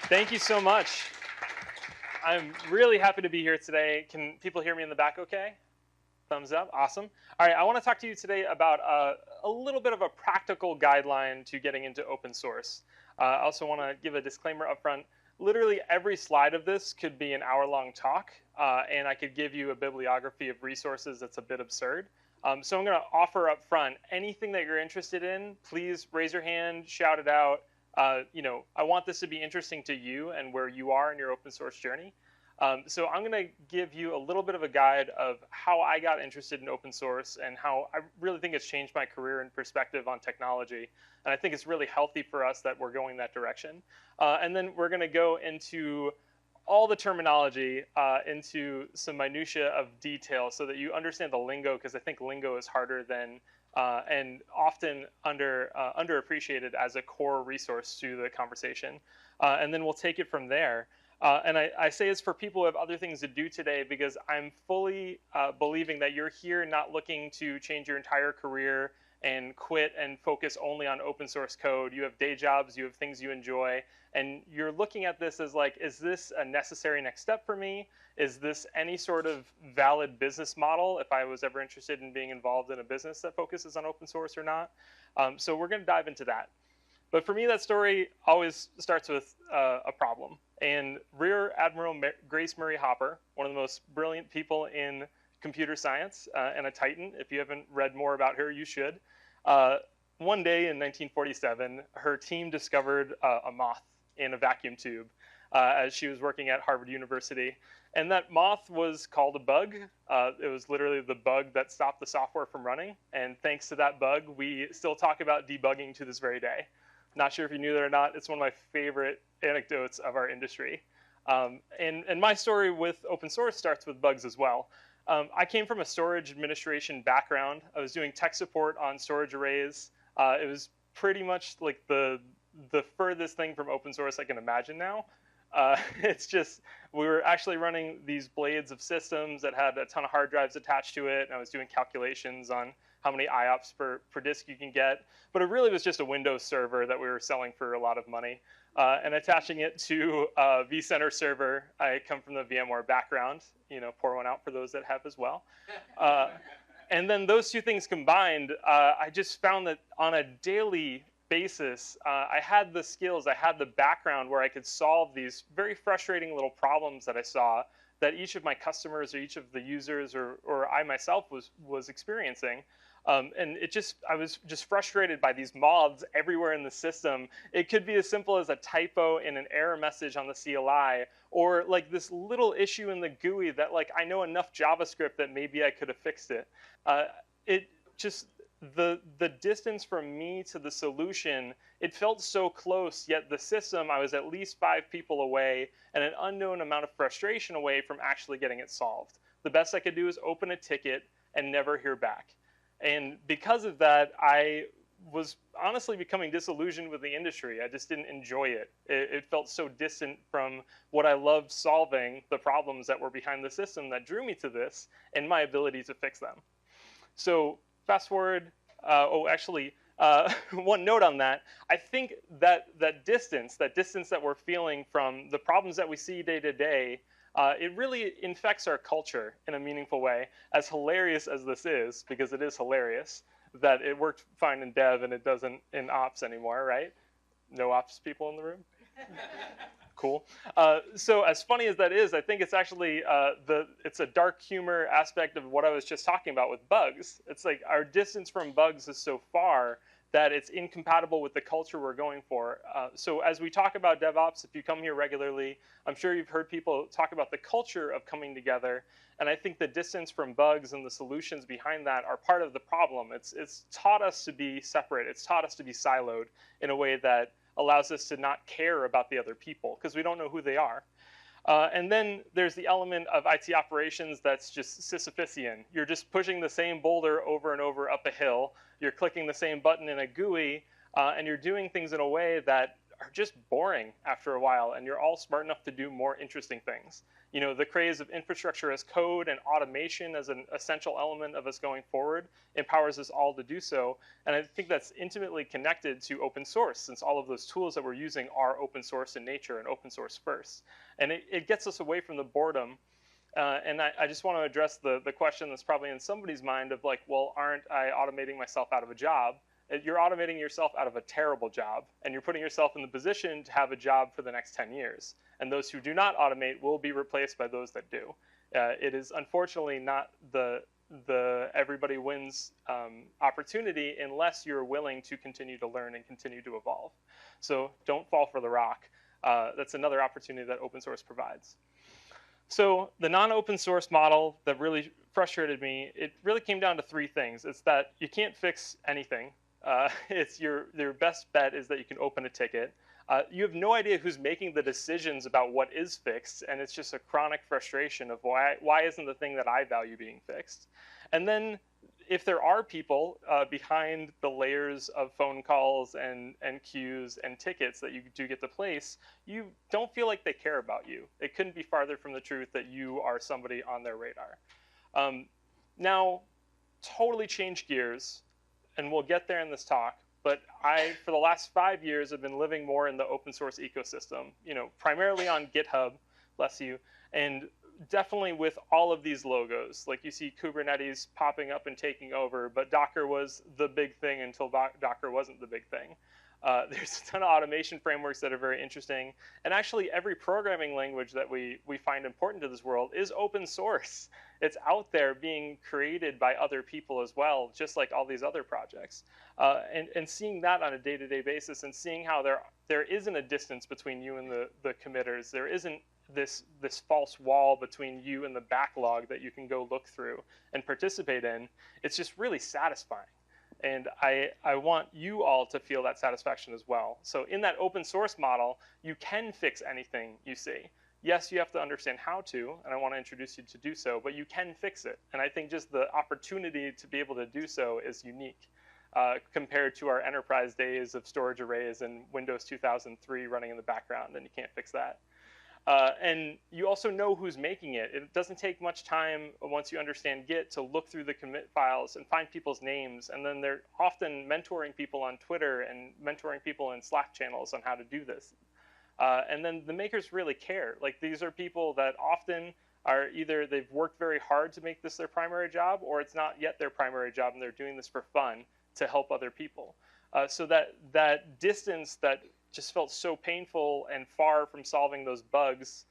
Thank you so much. I'm really happy to be here today. Can people hear me in the back okay? Thumbs up, awesome. All right, I want to talk to you today about a little bit of a practical guideline to getting into open source. I also want to give a disclaimer up front. Literally every slide of this could be an hour-long talk, and I could give you a bibliography of resources that's a bit absurd. So I'm going to offer up front, anything that you're interested in, please raise your hand, shout it out. I want this to be interesting to you and where you are in your open source journey. So I'm going to give you a little bit of a guide of how I got interested in open source and how I really think it's changed my career and perspective on technology. And I think it's really healthy for us that we're going that direction. And then we're going to go into all the terminology, into some minutia of detail so that you understand the lingo, because I think lingo is harder than and often underappreciated as a core resource to the conversation. And then we'll take it from there. And I say it's for people who have other things to do today, because I'm fully believing that you're here not looking to change your entire career and quit and focus only on open source code. You have day jobs, you have things you enjoy, and you're looking at this as like, is this a necessary next step for me? Is this any sort of valid business model if I was ever interested in being involved in a business that focuses on open source or not? So we're going to dive into that. But for me, that story always starts with a problem. And Rear Admiral Grace Murray Hopper, one of the most brilliant people in computer science and a titan. If you haven't read more about her, you should. One day in 1947, her team discovered a moth in a vacuum tube as she was working at Harvard University. And that moth was called a bug. It was literally the bug that stopped the software from running. And thanks to that bug, we still talk about debugging to this very day. Not sure if you knew that or not. It's one of my favorite anecdotes of our industry. And my story with open source starts with bugs as well. I came from a storage administration background. I was doing tech support on storage arrays. It was pretty much like the furthest thing from open source I can imagine now. It's just, we were actually running these blades of systems that had a ton of hard drives attached to it, and I was doing calculations on how many IOPS per disk you can get. But it really was just a Windows server that we were selling for a lot of money. And attaching it to a vCenter server. I come from the VMware background, pour one out for those that have as well. And then those two things combined, I just found that on a daily basis, I had the skills, I had the background where I could solve these very frustrating little problems that I saw that each of my customers or each of the users or I myself was experiencing. And I was just frustrated by these moths everywhere in the system. It could be as simple as a typo in an error message on the CLI, or like this little issue in the GUI that like I know enough JavaScript that maybe I could have fixed it. The distance from me to the solution, it felt so close, yet the system, I was at least 5 people away and an unknown amount of frustration away from actually getting it solved. The best I could do is open a ticket and never hear back. And because of that, I was honestly becoming disillusioned with the industry. I just didn't enjoy it. It felt so distant from what I loved solving, the problems that were behind the system that drew me to this and my ability to fix them. So fast forward, one note on that. I think that distance that we're feeling from the problems that we see day to day, it really infects our culture in a meaningful way. As hilarious as this is, because it is hilarious, that it worked fine in dev and it doesn't in ops anymore, right? No ops people in the room? Cool. So as funny as that is, I think it's actually, it's a dark humor aspect of what I was just talking about with bugs. It's like our distance from bugs is so far that it's incompatible with the culture we're going for. So as we talk about DevOps, if you come here regularly, I'm sure you've heard people talk about the culture of coming together. And I think the distance from bugs and the solutions behind that are part of the problem. It's taught us to be separate. It's taught us to be siloed in a way that allows us to not care about the other people because we don't know who they are. And then there's the element of IT operations that's just Sisyphusian. You're just pushing the same boulder over and over up a hill. You're clicking the same button in a GUI, and you're doing things in a way that are just boring after a while, and you're all smart enough to do more interesting things. You know, the craze of infrastructure as code and automation as an essential element of us going forward empowers us all to do so. And I think that's intimately connected to open source, since all of those tools that we're using are open source in nature and open source first. And it gets us away from the boredom. And I just want to address the question that's probably in somebody's mind of like, well, aren't I automating myself out of a job? You're automating yourself out of a terrible job, and you're putting yourself in the position to have a job for the next 10 years. And those who do not automate will be replaced by those that do. It is unfortunately not the everybody wins opportunity unless you're willing to continue to learn and continue to evolve. So don't fall for the rock. That's another opportunity that open source provides. So the non-open source model that really frustrated me, it really came down to three things. It's that you can't fix anything. It's your best bet is that you can open a ticket. You have no idea who's making the decisions about what is fixed, and it's just a chronic frustration of why isn't the thing that I value being fixed? And then if there are people behind the layers of phone calls and queues and tickets that you do get to place, you don't feel like they care about you. It couldn't be farther from the truth that you are somebody on their radar. Now, totally change gears, and we'll get there in this talk, but for the last 5 years, have been living more in the open source ecosystem, you know, primarily on GitHub, bless you, and definitely with all of these logos. Like you see Kubernetes popping up and taking over, but Docker was the big thing until Docker wasn't the big thing. There's a ton of automation frameworks that are very interesting. And actually every programming language that we find important to this world is open source. It's out there being created by other people as well, just like all these other projects. And seeing that on a day-to-day basis, and seeing how there isn't a distance between you and the committers. There isn't this false wall between you and the backlog that you can go look through and participate in. It's just really satisfying. And I want you all to feel that satisfaction as well. So in that open source model, you can fix anything you see. Yes, you have to understand how to, and I want to introduce you to do so, but you can fix it. And I think just the opportunity to be able to do so is unique compared to our enterprise days of storage arrays and Windows 2003 running in the background, and you can't fix that. And you also know who's making it. It doesn't take much time once you understand Git to look through the commit files and find people's names. And then they're often mentoring people on Twitter and mentoring people in Slack channels on how to do this. And then the makers really care. Like, these are people that often are either they've worked very hard to make this their primary job, or it's not yet their primary job and they're doing this for fun to help other people. So that distance that just felt so painful and far from solving those bugs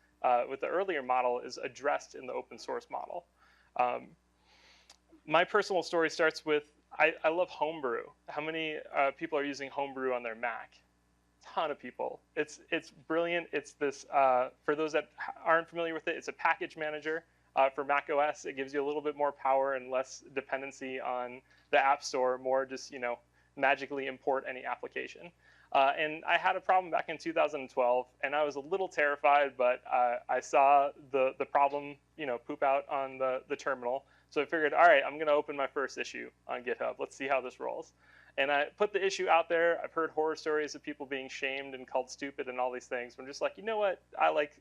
with the earlier model is addressed in the open source model. My personal story starts with, I love Homebrew. How many people are using Homebrew on their Mac? A ton of people. It's brilliant. It's this, for those that aren't familiar with it, it's a package manager for Mac OS. It gives you a little bit more power and less dependency on the App Store, more just, you know, magically import any application. And I had a problem back in 2012, and I was a little terrified, but I saw the problem, you know, poop out on the terminal. So I figured, all right, I'm going to open my first issue on GitHub. Let's see how this rolls. And I put the issue out there. I've heard horror stories of people being shamed and called stupid and all these things. But I'm just like, you know what? I like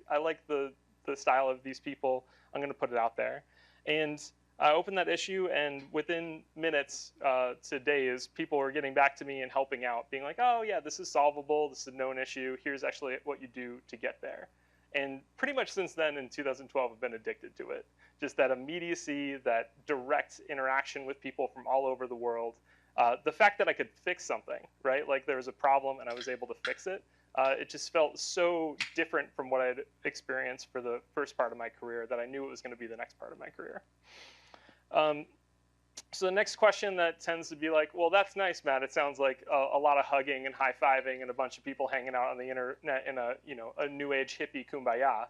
the style of these people. I'm going to put it out there. And I opened that issue, and within minutes to days, people were getting back to me and helping out, being like, oh, yeah, this is solvable. This is a known issue. Here's actually what you do to get there. And pretty much since then, in 2012, I've been addicted to it. Just that immediacy, that direct interaction with people from all over the world. The fact that I could fix something, right? Like, there was a problem and I was able to fix it. It just felt so different from what I'd experienced for the first part of my career that I knew it was going to be the next part of my career. So the next question that tends to be like, well, that's nice, Matt. It sounds like a lot of hugging and high-fiving and a bunch of people hanging out on the internet in a new age hippie kumbaya.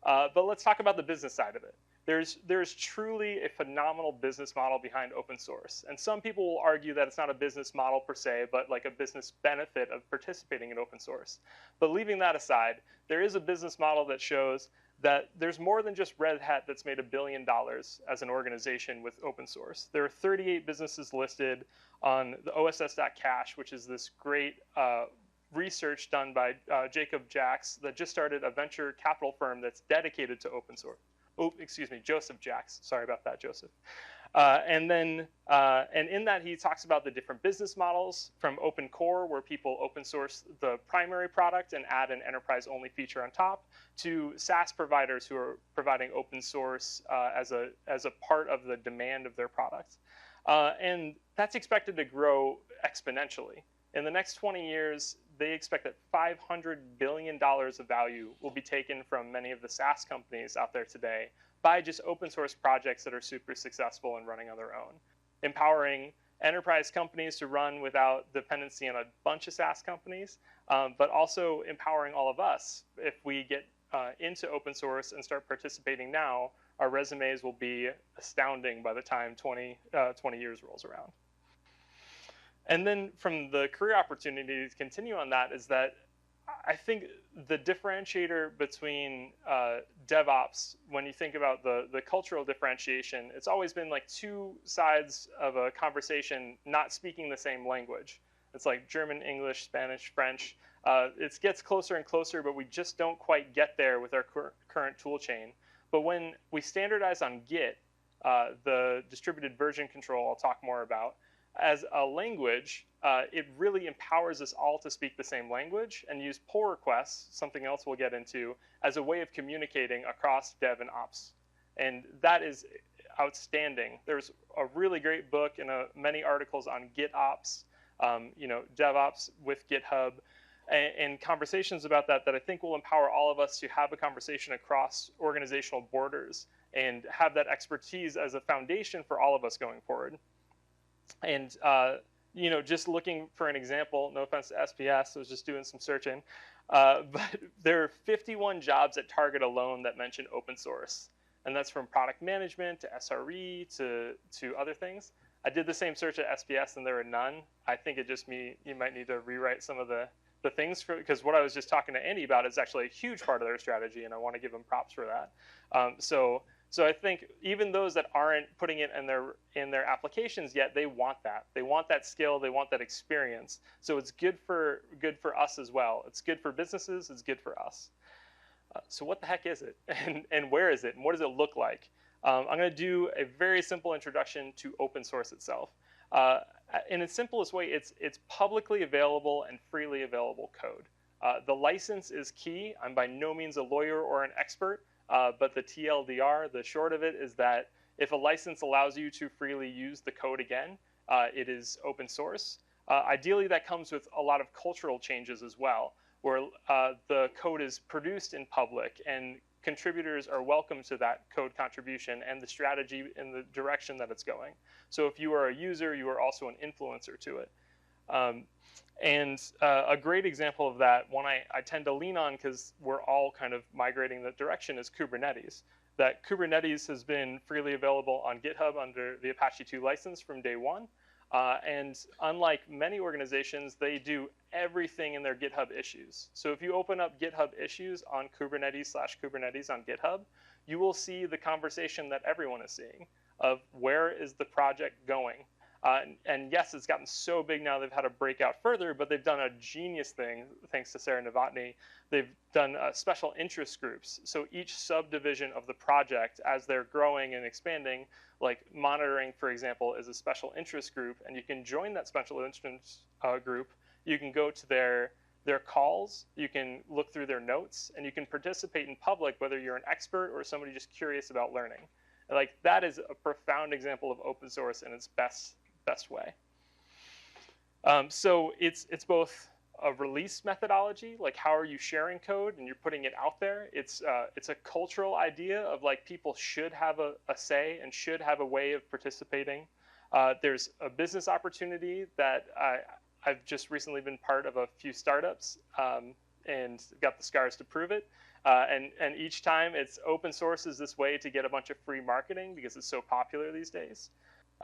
But let's talk about the business side of it. There's truly a phenomenal business model behind open source. And some people will argue that it's not a business model per se, but like a business benefit of participating in open source. But leaving that aside, there is a business model that shows that there's more than just Red Hat that's made $1 billion as an organization with open source. There are 38 businesses listed on the OSS.cash, which is this great research done by Jacob Jacks that just started a venture capital firm that's dedicated to open source. Oh, excuse me, Joseph Jacks. Sorry about that, Joseph. And in that, he talks about the different business models from open core, where people open source the primary product and add an enterprise-only feature on top, to SaaS providers who are providing open source as a part of the demand of their product. And that's expected to grow exponentially. In the next 20 years, they expect that $500 billion of value will be taken from many of the SaaS companies out there today by just open source projects that are super successful and running on their own, empowering enterprise companies to run without dependency on a bunch of SaaS companies, but also empowering all of us. If we get into open source and start participating now, our resumes will be astounding by the time 20 years rolls around. And then from the career opportunity to continue on that is that I think the differentiator between DevOps, when you think about the cultural differentiation, it's always been like two sides of a conversation not speaking the same language. It's like German, English, Spanish, French. It gets closer and closer, but we just don't quite get there with our current tool chain. But when we standardize on Git, the distributed version control I'll talk more about, as a language, it really empowers us all to speak the same language and use pull requests, something else we'll get into, as a way of communicating across dev and ops. And that is outstanding. There's a really great book and many articles on GitOps, DevOps with GitHub, and conversations about that I think will empower all of us to have a conversation across organizational borders and have that expertise as a foundation for all of us going forward. And just looking for an example, no offense to SPS, I was just doing some searching, but there are 51 jobs at Target alone that mention open source. And that's from product management to SRE to other things. I did the same search at SPS and there were none. I think it just you might need to rewrite some of the things, because what I was just talking to Andy about is actually a huge part of their strategy, and I want to give them props for that. So I think even those that aren't putting it in their applications yet, they want that. They want that skill. They want that experience. So it's good for us as well. It's good for businesses. It's good for us. So what the heck is it, and where is it, and what does it look like? I'm going to do a very simple introduction to open source itself. In its simplest way, it's publicly available and freely available code. The license is key. I'm by no means a lawyer or an expert. But the TLDR, the short of it, is that if a license allows you to freely use the code again, it is open source. Ideally, that comes with a lot of cultural changes as well, where the code is produced in public and contributors are welcome to that code contribution and the strategy and the direction that it's going. So if you are a user, you are also an influencer to it. A great example of that, one I tend to lean on because we're all kind of migrating that direction, is Kubernetes. That Kubernetes has been freely available on GitHub under the Apache 2 license from day one. And unlike many organizations, they do everything in their GitHub issues. So if you open up GitHub issues on Kubernetes/Kubernetes on GitHub, you will see the conversation that everyone is seeing of where is the project going. And yes, it's gotten so big now they've had to break out further, but they've done a genius thing, thanks to Sarah Novotny. They've done special interest groups. So each subdivision of the project, as they're growing and expanding, like monitoring, for example, is a special interest group, and you can join that special interest group. You can go to their calls, you can look through their notes, and you can participate in public, whether you're an expert or somebody just curious about learning. Like, that is a profound example of open source in its best way. So it's both a release methodology, like how are you sharing code and you're putting it out there. It's a cultural idea of like people should have a say and should have a way of participating. There's a business opportunity that I've just recently been part of a few startups and got the scars to prove it. And each time it's open source is this way to get a bunch of free marketing because it's so popular these days.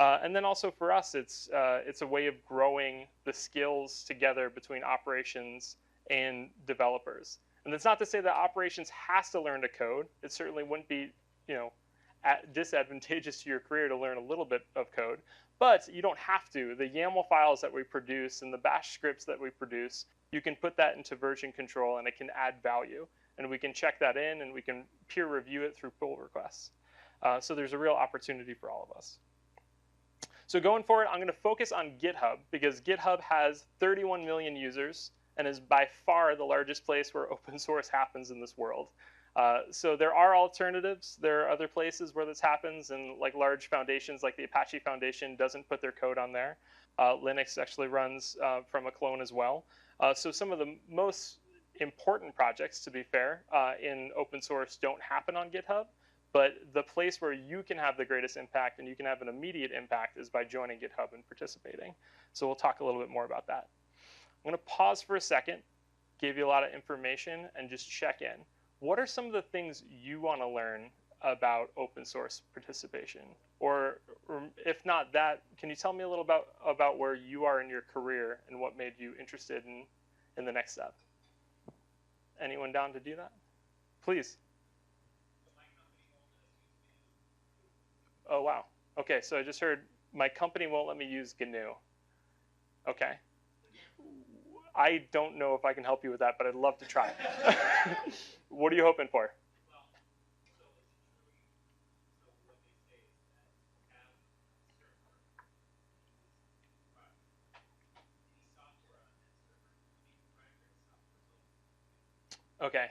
And then also for us, it's a way of growing the skills together between operations and developers. And that's not to say that operations has to learn to code. It certainly wouldn't be, disadvantageous to your career to learn a little bit of code. But you don't have to. The YAML files that we produce and the bash scripts that we produce, you can put that into version control and it can add value. And we can check that in and we can peer review it through pull requests. So there's a real opportunity for all of us. So going forward, I'm going to focus on GitHub because GitHub has 31 million users and is by far the largest place where open source happens in this world. So there are alternatives. There are other places where this happens, and like large foundations like the Apache Foundation doesn't put their code on there. Linux actually runs from a clone as well. So some of the most important projects, to be fair, in open source don't happen on GitHub. But the place where you can have the greatest impact and you can have an immediate impact is by joining GitHub and participating. So we'll talk a little bit more about that. I'm going to pause for a second, give you a lot of information, and just check in. What are some of the things you want to learn about open source participation? Or if not that, can you tell me a little about where you are in your career and what made you interested in the next step? Anyone down to do that? Please. Oh, wow. Okay, so I just heard my company won't let me use GNU. Okay. I don't know if I can help you with that, but I'd love to try. What are you hoping for? Okay.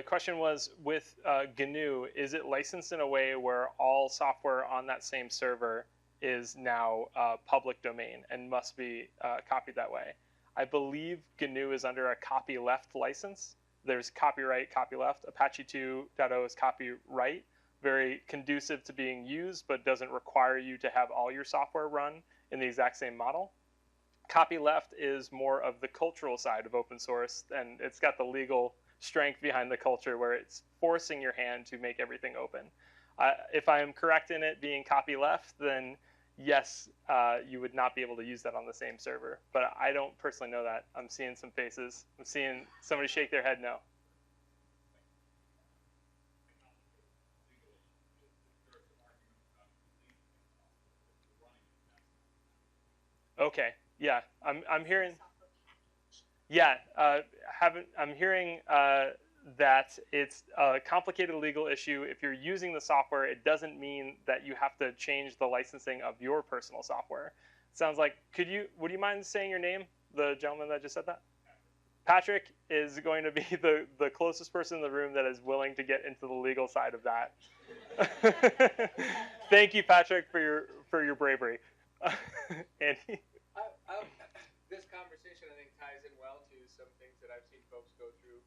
Question was, with GNU, is it licensed in a way where all software on that same server is now public domain and must be copied that way? I believe GNU is under a copyleft license. There's copyright, copyleft. Apache 2.0 is copyright, very conducive to being used, but doesn't require you to have all your software run in the exact same model. Copyleft is more of the cultural side of open source, and it's got the legal strength behind the culture where it's forcing your hand to make everything open. If I am correct in it being copyleft, then yes, you would not be able to use that on the same server. But I don't personally know that. I'm seeing some faces. I'm seeing somebody shake their head no. Okay, yeah, I'm hearing. Yeah, I'm hearing that it's a complicated legal issue. If you're using the software, it doesn't mean that you have to change the licensing of your personal software. It sounds like, would you mind saying your name, the gentleman that just said that? Patrick is going to be the closest person in the room that is willing to get into the legal side of that. Thank you, Patrick, for your bravery. Andy? This conversation, I think, ties in well to some things that I've seen folks go through.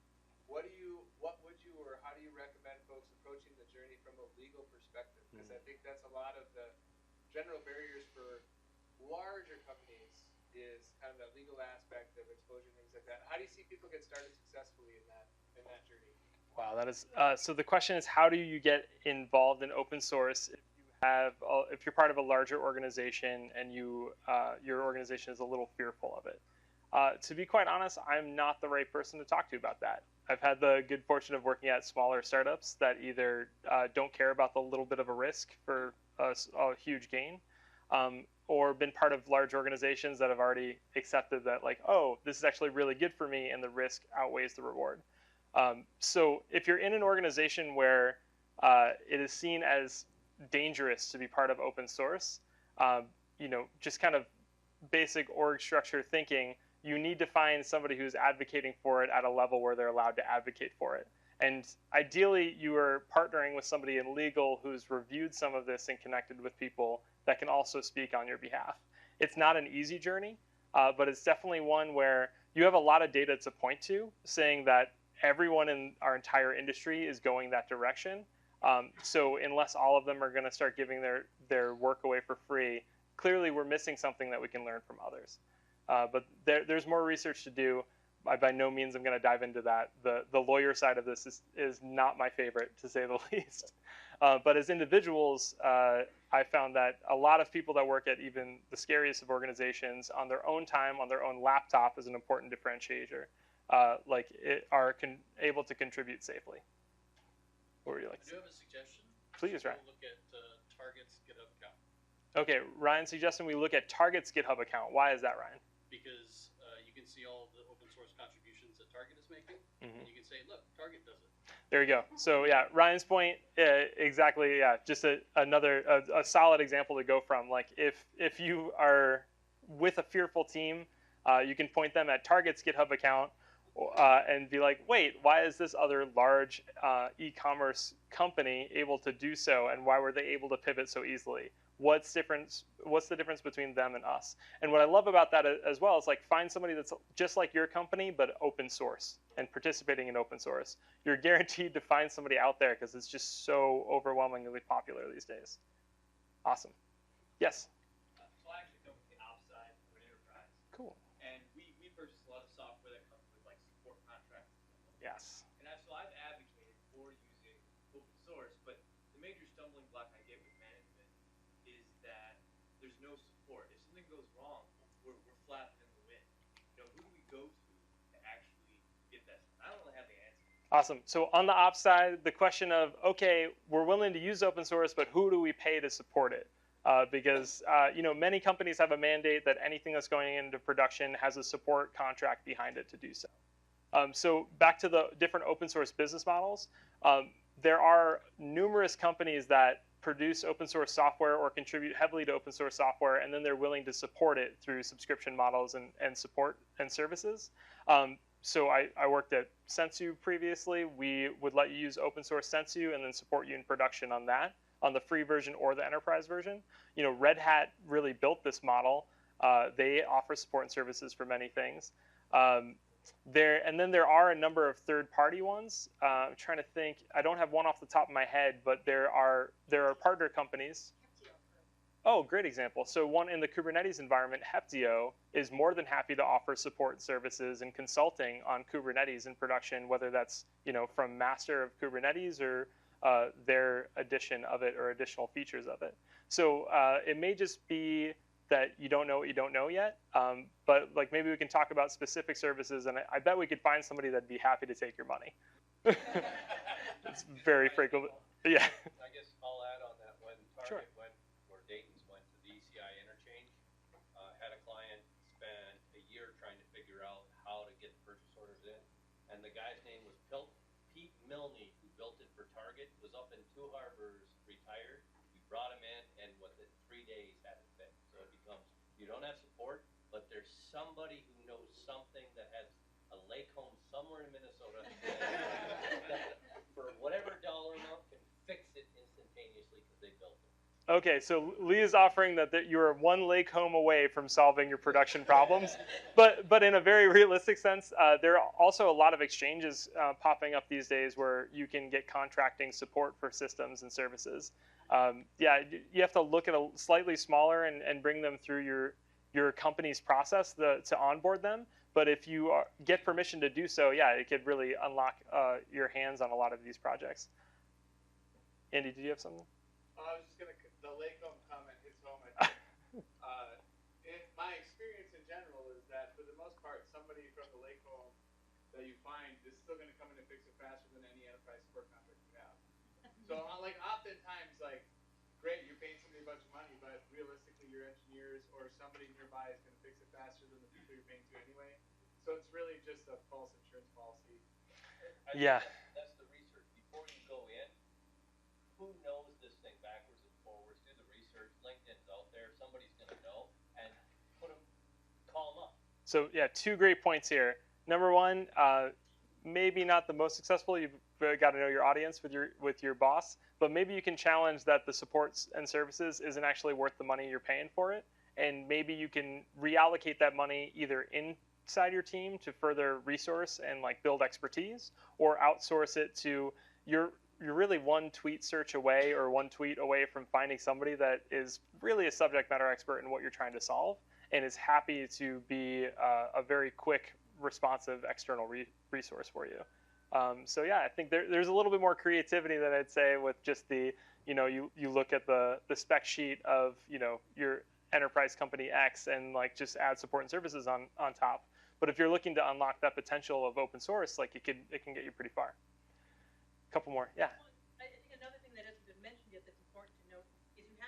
What would you, or how do you recommend folks approaching the journey from a legal perspective? Because I think that's a lot of the general barriers for larger companies is kind of that legal aspect of exposure and things like that. How do you see people get started successfully in that journey? Wow, that is so. The question is, how do you get involved in open source if you're part of a larger organization and your organization is a little fearful of it? To be quite honest, I'm not the right person to talk to about that. I've had the good fortune of working at smaller startups that either don't care about the little bit of a risk for a huge gain, or been part of large organizations that have already accepted that, like, oh, this is actually really good for me and the risk outweighs the reward. So if you're in an organization where it is seen as dangerous to be part of open source, just kind of basic org structure thinking, you need to find somebody who's advocating for it at a level where they're allowed to advocate for it. And ideally, you are partnering with somebody in legal who's reviewed some of this and connected with people that can also speak on your behalf. It's not an easy journey, but it's definitely one where you have a lot of data to point to, saying that everyone in our entire industry is going that direction. So unless all of them are going to start giving their work away for free, clearly we're missing something that we can learn from others. But there's more research to do. By no means I'm going to dive into that. The lawyer side of this is not my favorite, to say the least. But as individuals, I found that a lot of people that work at even the scariest of organizations on their own time, on their own laptop, is an important differentiator. Are able to contribute safely. What would you like to say? Do you have a suggestion? Please, Ryan. Look at Target's GitHub account. Okay, Ryan's suggesting we look at Target's GitHub account. Why is that, Ryan? Because you can see all the open source contributions that Target is making, and you can say, look, Target does it. There you go. So yeah, Ryan's point, exactly. Yeah, just another solid example to go from. Like if you are with a fearful team, you can point them at Target's GitHub account and be like, wait, why is this other large e-commerce company able to do so, and why were they able to pivot so easily? What's the difference between them and us? And what I love about that as well is like find somebody that's just like your company but open source and participating in open source. You're guaranteed to find somebody out there because it's just so overwhelmingly popular these days. Awesome. Yes. So I actually come from the ops side of an enterprise. Cool. And we purchase a lot of software that comes with like support contracts. Yes. And so I've advocated for using open source, but the major stumbling block I get with management is that there's no support. If something goes wrong, we're flapping in the wind. You know, who do we go to actually get that? I don't really have the answer. Awesome. So on the ops side, the question of, okay, we're willing to use open source, but who do we pay to support it? Because you know, many companies have a mandate that anything that's going into production has a support contract behind it to do so. So back to the different open source business models, there are numerous companies that produce open source software or contribute heavily to open source software, and then they're willing to support it through subscription models and support and services. So I worked at Sensu previously. We would let you use open source Sensu and then support you in production on that, on the free version or the enterprise version. You know, Red Hat really built this model. They offer support and services for many things. And then there are a number of third-party ones. I'm trying to think. I don't have one off the top of my head, but there are partner companies. Oh, great example. So one in the Kubernetes environment, Heptio is more than happy to offer support services and consulting on Kubernetes in production, whether that's, you know, from master of Kubernetes or their addition of it or additional features of it. So it may just be that you don't know what you don't know yet, but like maybe we can talk about specific services, and I bet we could find somebody that'd be happy to take your money. It's very frequent. Yeah. I guess I'll add on that. When Target went, or Dayton's went to the ECI interchange, had a client spend a year trying to figure out how to get the purchase orders in, and the guy's name was Pete Milne, who built it for Target, was up in Two Harbors, retired. We brought him in, and within 3 days had it fixed. So it becomes, you don't have support, but there's somebody who knows something that has a lake home somewhere in Minnesota that for whatever dollar amount can fix it instantaneously because they built it. Okay, so Lee is offering that you're one lake home away from solving your production problems, but in a very realistic sense, there are also a lot of exchanges popping up these days where you can get contracting support for systems and services. Yeah, you have to look at a slightly smaller and bring them through your company's process to onboard them. But if you get permission to do so, yeah, it could really unlock your hands on a lot of these projects. Andy, did you have something? I was just gonna. The lake home comment hits home. I think. In my experience in general is that for the most part, somebody from the lake home that you find is still gonna come in and fix it faster than any enterprise support contract you have. So like oftentimes, like, great, you're paying somebody a bunch of money, but realistically, your engineers or somebody nearby is gonna fix it faster than the people you're paying to anyway. So it's really just a false insurance policy. Yeah. That's the research. Before you go in, who knows this thing backwards and forwards? Do the research. LinkedIn's out there. Somebody's going to know. And call them up. So yeah, 2 great points here. Number one, maybe not the most successful. You've got to know your audience with your boss, but maybe you can challenge that the supports and services isn't actually worth the money you're paying for it, and maybe you can reallocate that money either inside your team to further resource and like build expertise, or outsource it to you're really one tweet search away or one tweet away from finding somebody that is really a subject matter expert in what you're trying to solve and is happy to be a very quick, responsive external resource for you. So yeah, I think there's a little bit more creativity than I'd say with just the, you look at the spec sheet of, your enterprise company X and like just add support and services on top. But if you're looking to unlock that potential of open source, like it can get you pretty far. A couple more, yeah. Well, I think another thing that hasn't been mentioned yet that's important to note is you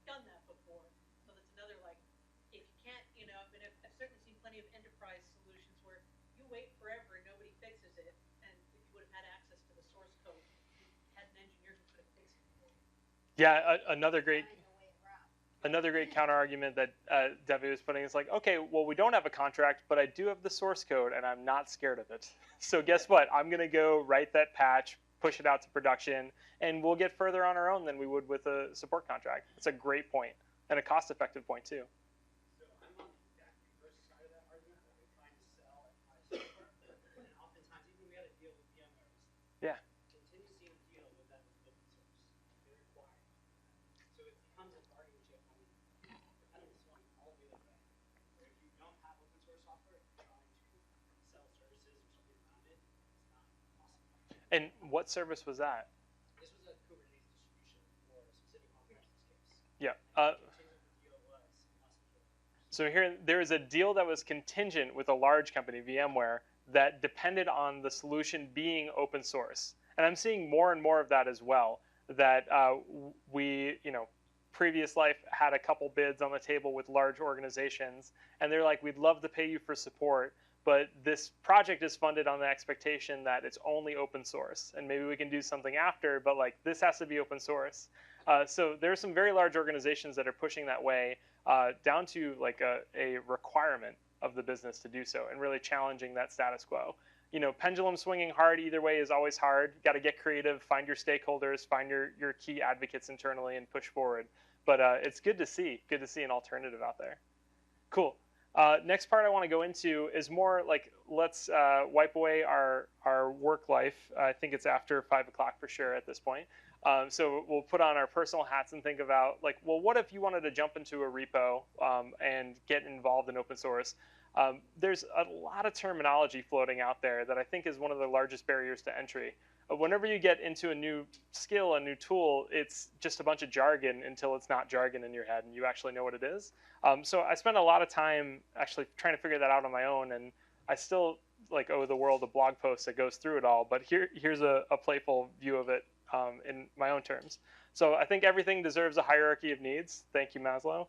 done that before. So that's another, like, if you can't, you know, I mean, I've certainly seen plenty of enterprise solutions where you wait forever and nobody fixes it, and if you would have had access to the source code, you had an engineer who could have fixed it for you. Yeah, another great counter argument that Debbie was putting is like, okay, well, we don't have a contract, but I do have the source code, and I'm not scared of it. So guess what? I'm going to go write that patch, push it out to production, and we'll get further on our own than we would with a support contract. It's a great point, and a cost-effective point, too. So I'm on the exact reverse side of that argument when I'm trying to sell enterprise software. And oftentimes, even we had a deal with VMware. Yeah. Contingency and deal with them with open source. They're required. So it becomes a bargaining chip. I mean, you're kind of swung all the other way. Where if you don't have open source software, if you're trying to sell services or something around it, it's not possible. And what service was that? This was a Kubernetes distribution for a specific on-premises case. Yeah. The deal was So here, there is a deal that was contingent with a large company, VMware, that depended on the solution being open source. And I'm seeing more and more of that as well, that we, you know, previous life had a couple bids on the table with large organizations, and they're like, we'd love to pay you for support, but this project is funded on the expectation that it's only open source, and maybe we can do something after, but like this has to be open source. So there are some very large organizations that are pushing that way, down to like a requirement of the business to do so, and really challenging that status quo. You know, pendulum swinging hard either way is always hard. Got to get creative, find your stakeholders, find your key advocates internally, and push forward. But it's good to see an alternative out there. Cool. Next part I want to go into is more like, let's wipe away our work life. I think it's after 5 o'clock for sure at this point. So we'll put on our personal hats and think about like, well, what if you wanted to jump into a repo and get involved in open source? There's a lot of terminology floating out there that I think is one of the largest barriers to entry. Whenever you get into a new skill, a new tool, it's just a bunch of jargon until it's not jargon in your head and you actually know what it is. So I spent a lot of time actually trying to figure that out on my own, and I still like owe the world a blog post that goes through it all, but here's a playful view of it in my own terms. So I think everything deserves a hierarchy of needs. Thank you, Maslow.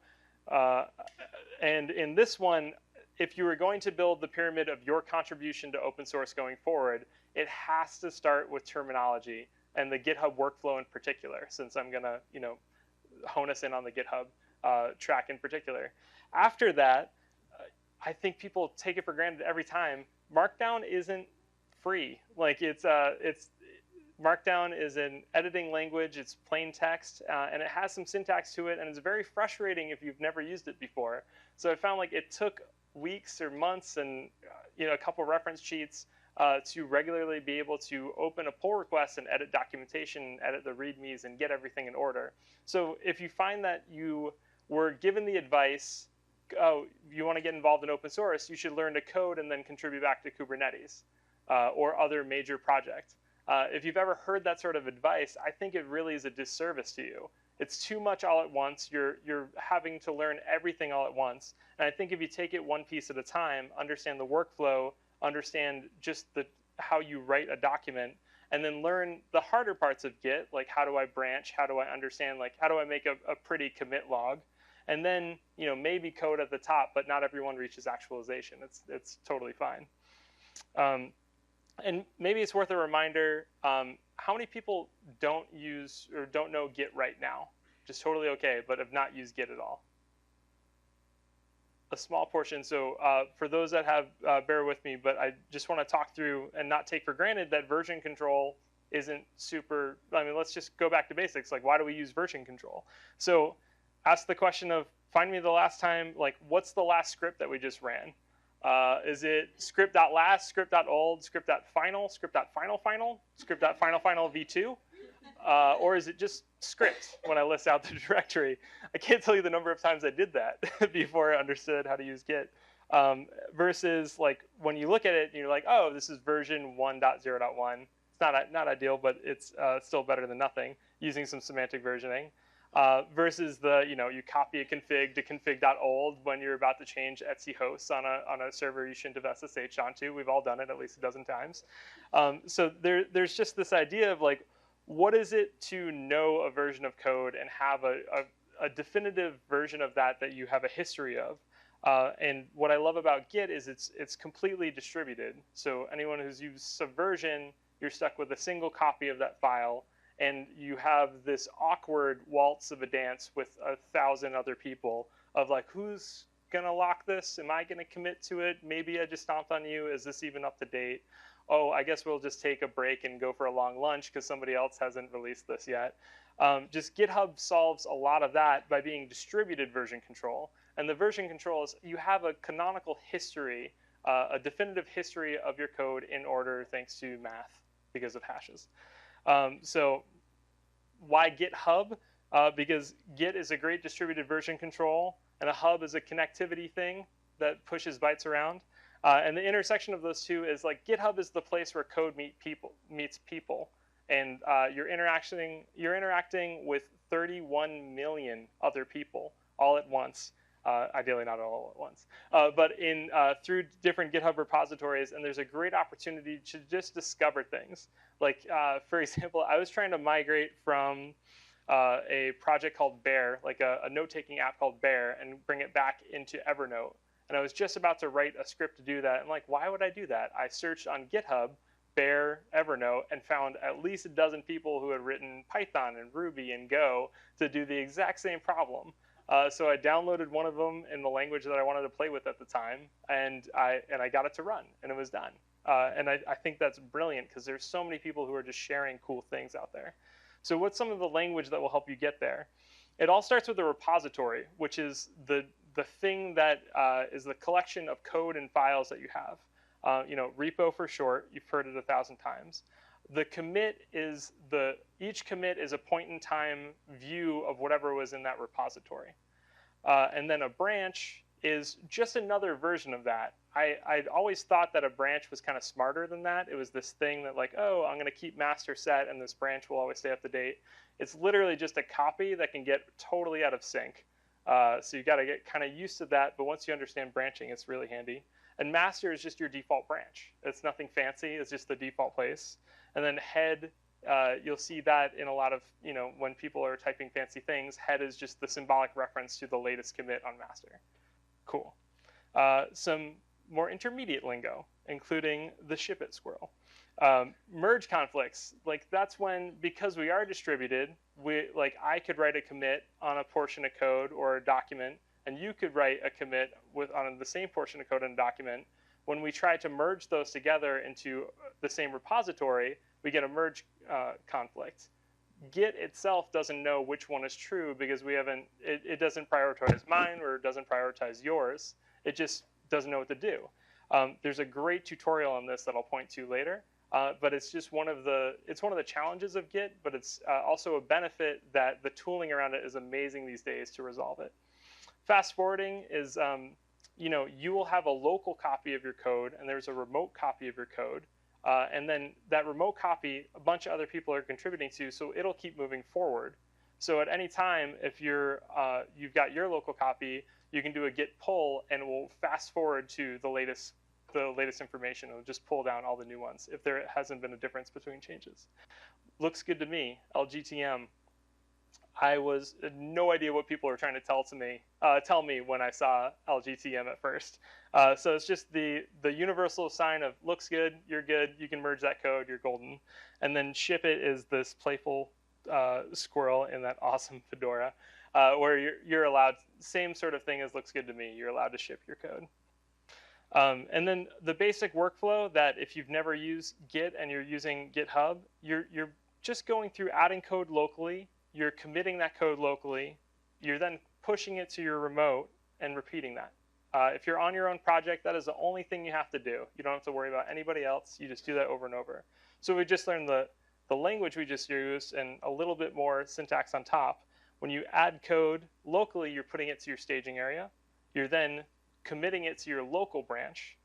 And in this one, if you were going to build the pyramid of your contribution to open source going forward, it has to start with terminology and the GitHub workflow in particular, since I'm gonna, you know, hone us in on the GitHub track in particular. After that, I think people take it for granted every time. Markdown isn't free. Like it's Markdown is an editing language. It's plain text, and it has some syntax to it, and it's very frustrating if you've never used it before. So I found like it took weeks or months and you know, a couple reference sheets to regularly be able to open a pull request and edit documentation, edit the readmes, and get everything in order. So if you find that you were given the advice, oh, you want to get involved in open source, you should learn to code and then contribute back to Kubernetes or other major projects. If you've ever heard that sort of advice, I think it really is a disservice to you. It's too much all at once. You're having to learn everything all at once. And I think if you take it one piece at a time, understand the workflow, understand just how you write a document, and then learn the harder parts of Git, like how do I branch, how do I understand, like how do I make a pretty commit log, and then you know, maybe code at the top, but not everyone reaches actualization. It's totally fine. And maybe it's worth a reminder, how many people don't use or don't know Git right now? Just totally okay, but have not used Git at all? A small portion. So for those that have, bear with me, but I just want to talk through and not take for granted that version control isn't super, I mean, let's just go back to basics. Like, why do we use version control? So ask the question of, find me the last time, like, what's the last script that we just ran? Is it script.last, script.old, script.final, script.final, script.final v2? Or is it just script when I list out the directory? I can't tell you the number of times I did that before I understood how to use Git. Versus like when you look at it and you're like, oh, this is version 1.0.1. It's not ideal, but it's still better than nothing using some semantic versioning. Versus you copy a config to config.old when you're about to change Etsy hosts on a server you shouldn't have SSH onto. We've all done it at least a dozen times. So there's just this idea of like, what is it to know a version of code and have a definitive version of that you have a history of. And what I love about Git is it's completely distributed. So anyone who's used Subversion, you're stuck with a single copy of that file, and you have this awkward waltz of a dance with 1,000 other people of like, who's gonna lock this? Am I gonna commit to it? Maybe I just stomped on you. Is this even up to date? Oh, I guess we'll just take a break and go for a long lunch because somebody else hasn't released this yet. Just GitHub solves a lot of that by being distributed version control. And the version control is you have a canonical history, a definitive history of your code in order thanks to math because of hashes. So why GitHub? Because Git is a great distributed version control, and a hub is a connectivity thing that pushes bytes around. And the intersection of those two is like GitHub is the place where code meets people. And you're interacting with 31 million other people all at once. Ideally not all at once, but through different GitHub repositories, and there's a great opportunity to just discover things. Like, for example, I was trying to migrate from a project called Bear, like a note-taking app called Bear, and bring it back into Evernote. And I was just about to write a script to do that. I'm like, why would I do that? I searched on GitHub, Bear, Evernote, and found at least a dozen people who had written Python and Ruby and Go to do the exact same problem. So I downloaded one of them in the language that I wanted to play with at the time, and I got it to run, and it was done. And I think that's brilliant because there's so many people who are just sharing cool things out there. So what's some of the language that will help you get there? It all starts with a repository, which is the thing that is the collection of code and files that you have. Repo for short, you've heard it 1,000 times. The commit is each commit is a point in time view of whatever was in that repository. And then a branch is just another version of that. I'd always thought that a branch was kind of smarter than that. It was this thing that like, oh, I'm going to keep master set and this branch will always stay up to date. It's literally just a copy that can get totally out of sync. So you got to get kind of used to that. But once you understand branching, it's really handy. And master is just your default branch. It's nothing fancy. It's just the default place. And then head, you'll see that in a lot of, when people are typing fancy things, head is just the symbolic reference to the latest commit on master. Cool. Some more intermediate lingo, including the ship it squirrel. Merge conflicts, like that's when, because we are distributed, I could write a commit on a portion of code or a document, and you could write a commit on the same portion of code in a document. When we try to merge those together into the same repository, we get a merge conflict. Git itself doesn't know which one is true because it doesn't prioritize mine or it doesn't prioritize yours. It just doesn't know what to do. There's a great tutorial on this that I'll point to later, but it's just one of the challenges of Git, but it's also a benefit that the tooling around it is amazing these days to resolve it. Fast forwarding is, you will have a local copy of your code and there's a remote copy of your code. And then that remote copy, a bunch of other people are contributing to, so it'll keep moving forward. So at any time, if you've got your local copy, you can do a git pull and it will fast forward to the latest information. It'll just pull down all the new ones if there hasn't been a difference between changes. Looks good to me, LGTM. I had no idea what people were trying to tell me when I saw LGTM at first. So it's just the universal sign of looks good, you're good, you can merge that code, you're golden. And then ship it is this playful squirrel in that awesome fedora, where you're allowed, same sort of thing as looks good to me, you're allowed to ship your code. And then the basic workflow that if you've never used Git and you're using GitHub, you're just going through adding code locally, you're committing that code locally, you're then pushing it to your remote and repeating that. If you're on your own project, that is the only thing you have to do. You don't have to worry about anybody else. You just do that over and over. So we just learned the language we just used and a little bit more syntax on top. When you add code locally, you're putting it to your staging area. You're then committing it to your local branch,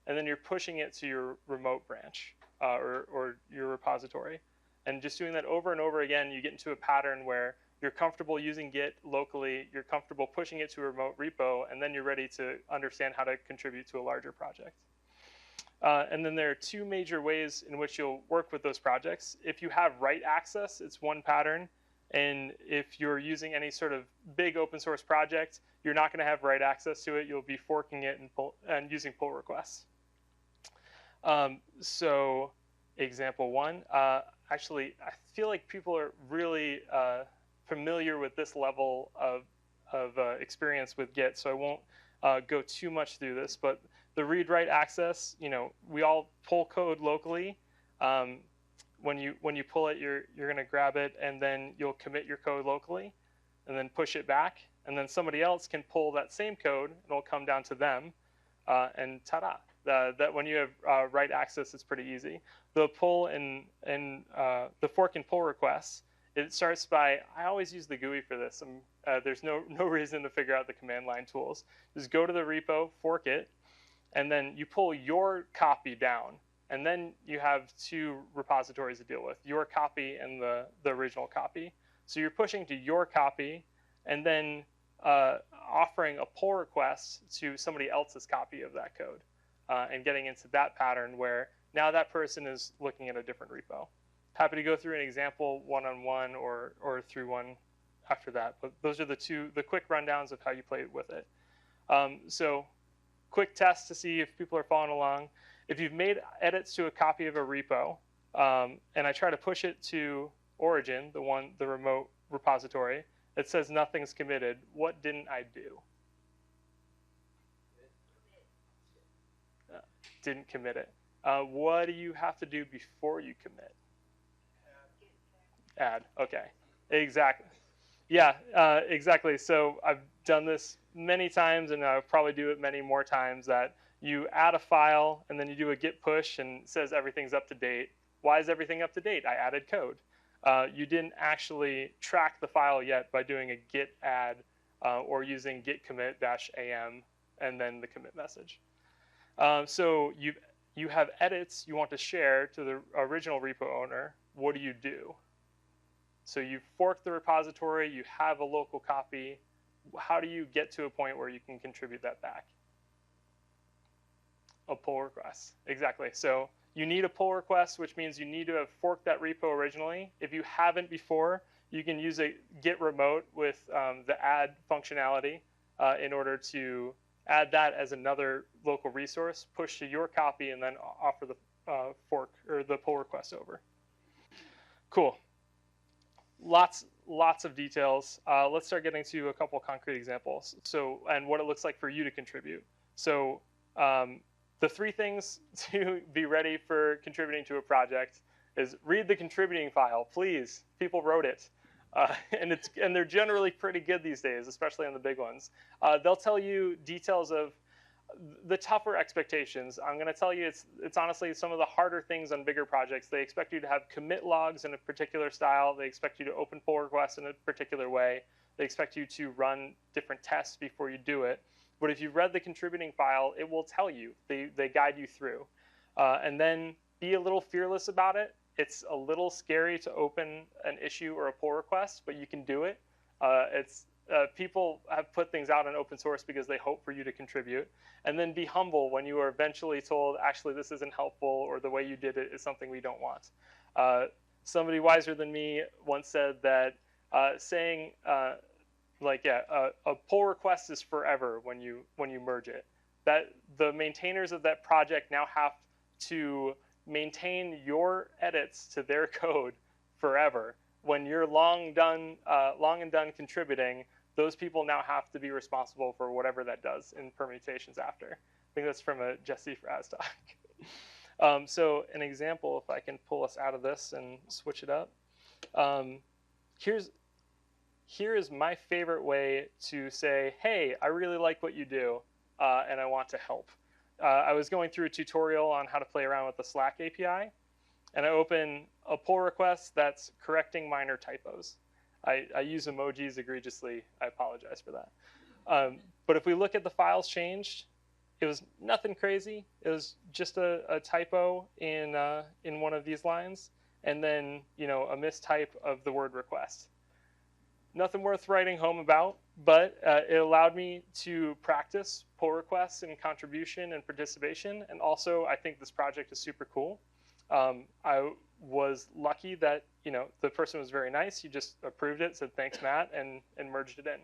and then you're pushing it to your remote branch or your repository. And just doing that over and over again, you get into a pattern where you're comfortable using Git locally, you're comfortable pushing it to a remote repo, and then you're ready to understand how to contribute to a larger project. And then there are two major ways in which you'll work with those projects. If you have write access, it's one pattern. And if you're using any sort of big open source project, you're not going to have write access to it. You'll be forking it and using pull requests. So example one, actually, I feel like people are really familiar with this level of experience with Git, so I won't go too much through this, but the read-write access, we all pull code locally. When you pull it, you're going to grab it, and then you'll commit your code locally, and then push it back, and then somebody else can pull that same code, and it'll come down to them, and ta-da! That when you have write access, it's pretty easy. The pull and the fork and pull requests, it starts by, I always use the GUI for this. There's no reason to figure out the command line tools. Just go to the repo, fork it, and then you pull your copy down. And then you have two repositories to deal with, your copy and the original copy. So you're pushing to your copy and then offering a pull request to somebody else's copy of that code and getting into that pattern where now that person is looking at a different repo. Happy to go through an example one-on-one or through one after that. But those are the quick rundowns of how you play with it. So quick test to see if people are following along. If you've made edits to a copy of a repo, and I try to push it to origin, the remote repository, it says nothing's committed. What didn't I do? Didn't commit it. What do you have to do before you commit? Add. Okay. Exactly. Yeah, exactly. So I've done this many times, and I'll probably do it many more times, that you add a file, and then you do a git push, and it says everything's up to date. Why is everything up to date? I added code. You didn't actually track the file yet by doing a git add or using git commit -am and then the commit message. So you have edits you want to share to the original repo owner. What do? So you fork the repository, you have a local copy. How do you get to a point where you can contribute that back? A pull request, exactly. So you need a pull request, which means you need to have forked that repo originally. If you haven't before, you can use a git remote with the add functionality in order to add that as another local resource, push to your copy, and then offer the fork or the pull request over. Cool. Lots of details. Let's start getting to a couple concrete examples. So, and what it looks like for you to contribute. So, the three things to be ready for contributing to a project is read the contributing file, please. People wrote it, and they're generally pretty good these days, especially on the big ones. They'll tell you details of the tougher expectations. I'm going to tell you it's honestly some of the harder things on bigger projects. They expect you to have commit logs in a particular style. They expect you to open pull requests in a particular way. They expect you to run different tests before you do it. But if you've read the contributing file, it will tell you. They guide you through. And then be a little fearless about it. It's a little scary to open an issue or a pull request, but you can do it. People have put things out in open source because they hope for you to contribute. And then be humble when you are eventually told, actually, this isn't helpful, or the way you did it is something we don't want. Somebody wiser than me once said that saying, a pull request is forever when you merge it. That the maintainers of that project now have to maintain your edits to their code forever. When you're long and done contributing, those people now have to be responsible for whatever that does in permutations after. I think that's from a Jesse Fraz talk. So an example, if I can pull us out of this and switch it up. Here is my favorite way to say, hey, I really like what you do, and I want to help. I was going through a tutorial on how to play around with the Slack API, and I open a pull request that's correcting minor typos. I use emojis egregiously. I apologize for that. But if we look at the files changed, it was nothing crazy. It was just a typo in one of these lines, and then a mistype of the word request. Nothing worth writing home about, but it allowed me to practice pull requests and contribution and participation. And also, I think this project is super cool. I was lucky that, the person was very nice. He just approved it, said thanks, Matt, and merged it in.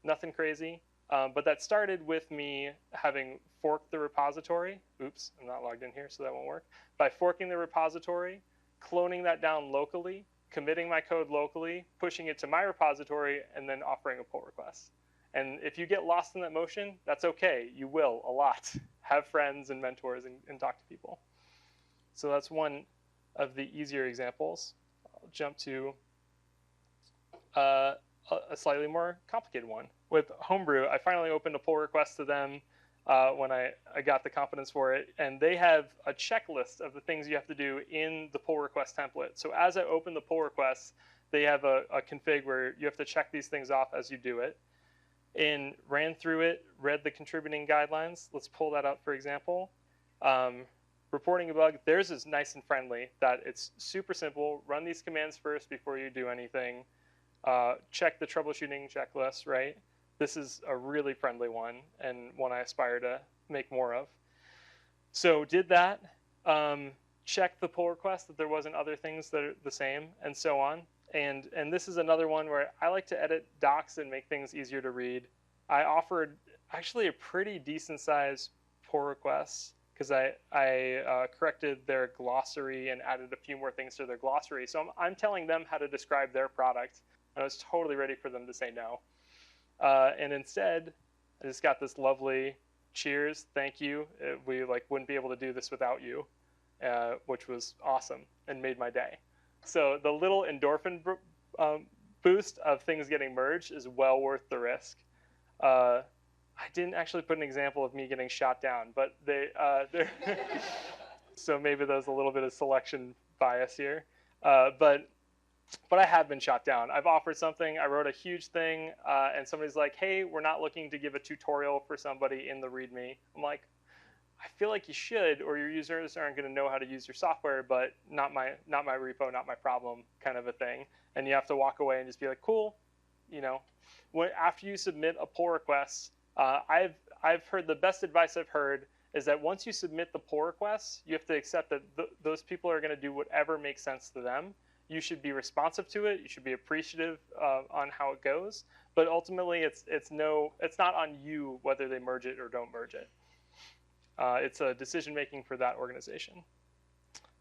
Nothing crazy. But that started with me having forked the repository. Oops, I'm not logged in here, so that won't work. By forking the repository, cloning that down locally, committing my code locally, pushing it to my repository, and then offering a pull request. And if you get lost in that motion, that's okay. You will a lot. Have friends and mentors and talk to people. So that's one of the easier examples. I'll jump to a slightly more complicated one. With Homebrew, I finally opened a pull request to them when I got the confidence for it. And they have a checklist of the things you have to do in the pull request template. So as I open the pull request, they have a config where you have to check these things off as you do it. And ran through it, read the contributing guidelines. Let's pull that up, for example. Reporting a bug, theirs is nice and friendly, that it's super simple. Run these commands first before you do anything. Check the troubleshooting checklist, right? This is a really friendly one and one I aspire to make more of. So did that, checked the pull request that there wasn't other things that are the same, and so on. And this is another one where I like to edit docs and make things easier to read. I offered actually a pretty decent sized pull request because I corrected their glossary and added a few more things to their glossary. So I'm telling them how to describe their product. I was totally ready for them to say no. And instead, I just got this lovely cheers, thank you. We wouldn't be able to do this without you, which was awesome and made my day. So the little endorphin boost of things getting merged is well worth the risk. I didn't actually put an example of me getting shot down, but so maybe there's a little bit of selection bias here. But I have been shot down. I've offered something, I wrote a huge thing, and somebody's like, hey, we're not looking to give a tutorial for somebody in the README. I'm like, I feel like you should, or your users aren't going to know how to use your software, but not my repo, not my problem, kind of a thing. And you have to walk away and just be like, cool, after you submit a pull request, I've heard the best advice I've heard is that once you submit the pull request, you have to accept that those people are going to do whatever makes sense to them. You should be responsive to it. You should be appreciative on how it goes. But ultimately, it's not on you whether they merge it or don't merge it. It's a decision making for that organization.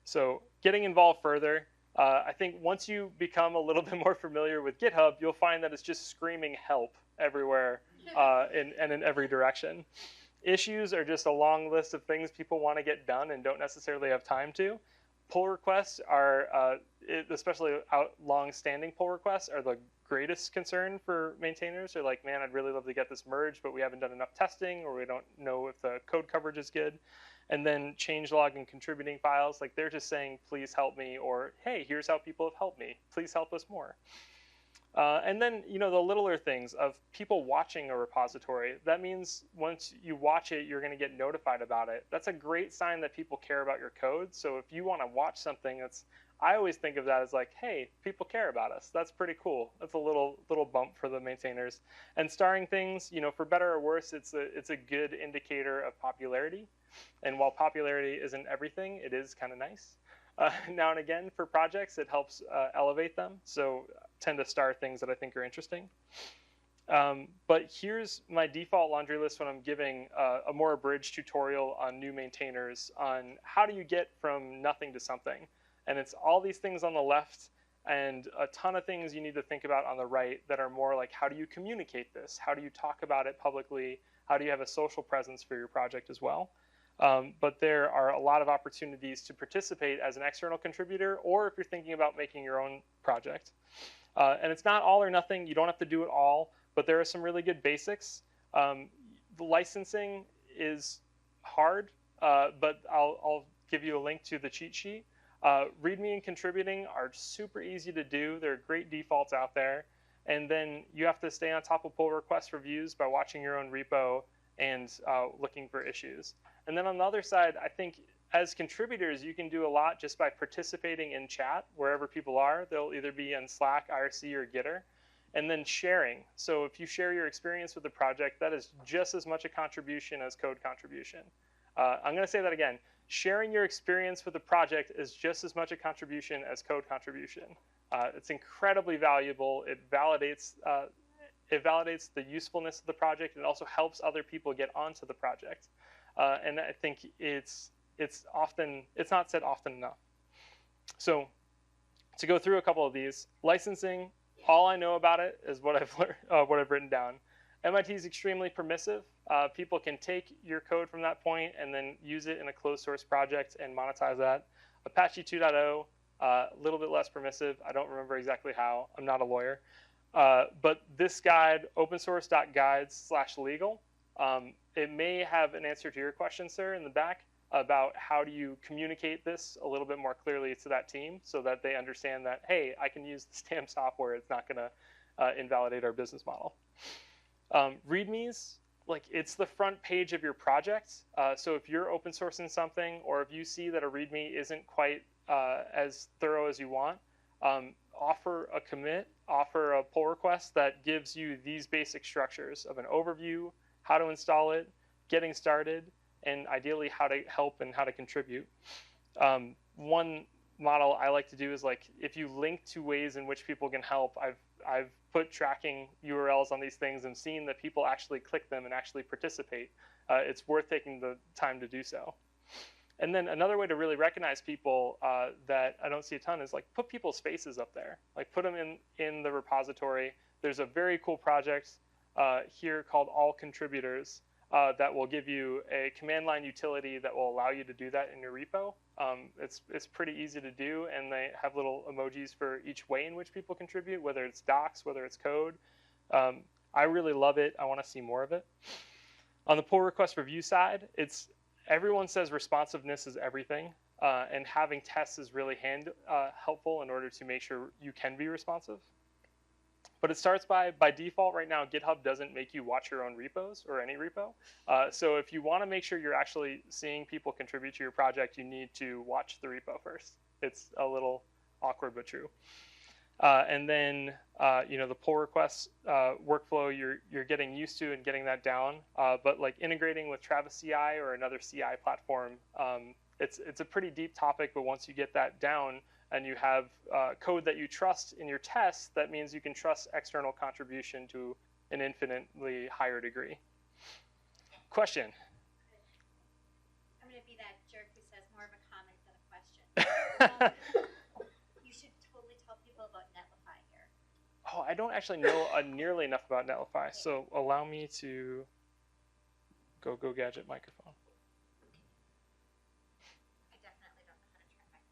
So getting involved further, I think once you become a little bit more familiar with GitHub, you'll find that it's just screaming help everywhere and in every direction. Issues are just a long list of things people want to get done and don't necessarily have time to. Pull requests are, especially long-standing pull requests, are the greatest concern for maintainers. They're like, man, I'd really love to get this merged, but we haven't done enough testing, or we don't know if the code coverage is good. And then changelog and contributing files, like they're just saying, please help me, or hey, here's how people have helped me. Please help us more. And then, the littler things of people watching a repository. That means once you watch it, you're going to get notified about it. That's a great sign that people care about your code. So if you want to watch something, I always think of that as like, hey, people care about us. That's pretty cool. That's a little bump for the maintainers. And starring things, for better or worse, it's a good indicator of popularity. And while popularity isn't everything, it is kind of nice. Now and again for projects, it helps elevate them. So tend to star things that I think are interesting. But here's my default laundry list when I'm giving a more abridged tutorial on new maintainers on how do you get from nothing to something. And it's all these things on the left and a ton of things you need to think about on the right that are more like, how do you communicate this? How do you talk about it publicly? How do you have a social presence for your project as well? But there are a lot of opportunities to participate as an external contributor, or if you're thinking about making your own project. And it's not all or nothing. You don't have to do it all, but there are some really good basics. The licensing is hard, but I'll give you a link to the cheat sheet. README and contributing are super easy to do. There are great defaults out there. And then you have to stay on top of pull request reviews by watching your own repo and looking for issues. And then on the other side, I think as contributors, you can do a lot just by participating in chat wherever people are. They'll either be in Slack, IRC, or Gitter. And then sharing. So if you share your experience with the project, that is just as much a contribution as code contribution. I'm going to say that again. sharing your experience with the project is just as much a contribution as code contribution. It's incredibly valuable. It validates the usefulness of the project, and it also helps other people get onto the project. And I think it's not said often enough. So to go through a couple of these, licensing, all I know about it is what I've written down. MIT is extremely permissive. People can take your code from that point and then use it in a closed source project and monetize that. Apache 2.0, a little bit less permissive. I don't remember exactly how. I'm not a lawyer. But this guide, opensource.guides/legal, it may have an answer to your question, sir, in the back about how do you communicate this a little bit more clearly to that team so that they understand that, hey, I can use this damn software. It's not going to invalidate our business model. READMEs, like it's the front page of your project. So if you're open sourcing something, or if you see that a README isn't quite as thorough as you want, offer a commit, offer a pull request that gives you these basic structures of an overview, how to install it, getting started, and ideally how to help and how to contribute. One model I like to do is like if you link to ways in which people can help, I've put tracking URLs on these things and seen that people actually click them and actually participate. It's worth taking the time to do so. And then another way to really recognize people that I don't see a ton is like put people's faces up there. Like put them in the repository. There's a very cool project here called All Contributors that will give you a command line utility that will allow you to do that in your repo. It's pretty easy to do, and they have little emojis for each way in which people contribute, whether it's docs, whether it's code. I really love it. I want to see more of it. On the pull request review side, everyone says responsiveness is everything, and having tests is really helpful in order to make sure you can be responsive. But it starts by default right now, GitHub doesn't make you watch your own repos or any repo. So if you want to make sure you're actually seeing people contribute to your project, you need to watch the repo first. It's a little awkward, but true. And then the pull request workflow you're getting used to and getting that down. But like integrating with Travis CI or another CI platform, it's a pretty deep topic. But once you get that down and you have code that you trust in your tests, that means you can trust external contribution to an infinitely higher degree. Question? I'm going to be that jerk who says more of a comment than a question. You should totally tell people about Netlify here. Oh, I don't actually know nearly enough about Netlify, so allow me to go Gadget microphone. I definitely don't know how to turn microphone